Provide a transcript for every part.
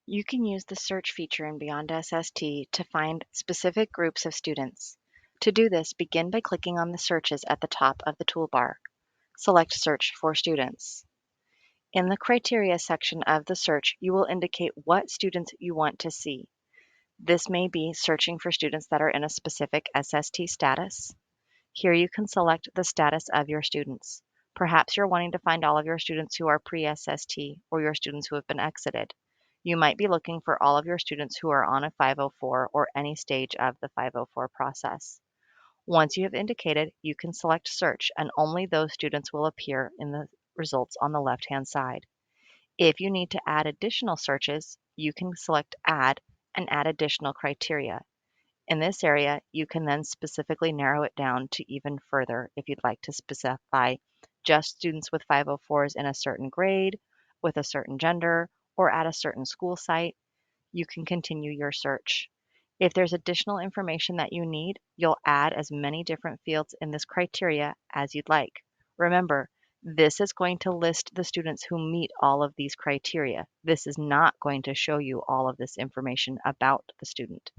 You can use the search feature in BeyondSST to find specific groups of students. To do this, begin by clicking on the searches at the top of the toolbar. Select Search for Students. In the Criteria section of the search, you will indicate what students you want to see. This may be searching for students that are in a specific SST status. Here you can select the status of your students. Perhaps you're wanting to find all of your students who are pre-SST or your students who have been exited. You might be looking for all of your students who are on a 504 or any stage of the 504 process. Once you have indicated, you can select Search, and only those students will appear in the results on the left-hand side. If you need to add additional searches, you can select Add and add additional criteria. In this area, you can then specifically narrow it down to even further if you'd like to specify just students with 504s in a certain grade, with a certain gender, or at a certain school site. You can continue your search. If there's additional information that you need, you'll add as many different fields in this criteria as you'd like. Remember, this is going to list the students who meet all of these criteria. This is not going to show you all of this information about the student.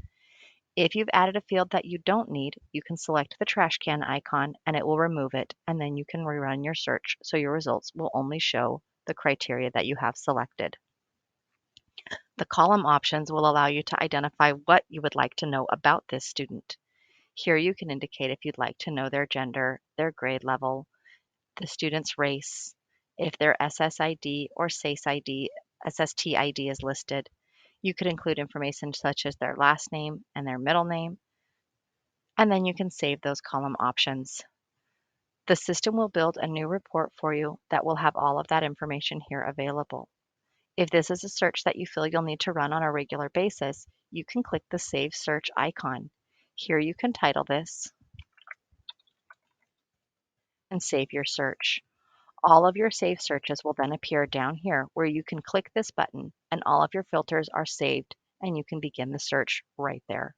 If you've added a field that you don't need, you can select the trash can icon and it will remove it, and then you can rerun your search so your results will only show the criteria that you have selected. The column options will allow you to identify what you would like to know about this student. Here you can indicate if you'd like to know their gender, their grade level, the student's race, if their SSID or SST ID is listed. You could include information such as their last name and their middle name, and then you can save those column options. The system will build a new report for you that will have all of that information here available. If this is a search that you feel you'll need to run on a regular basis, you can click the Save Search icon. Here you can title this and save your search. All of your saved searches will then appear down here where you can click this button and all of your filters are saved and you can begin the search right there.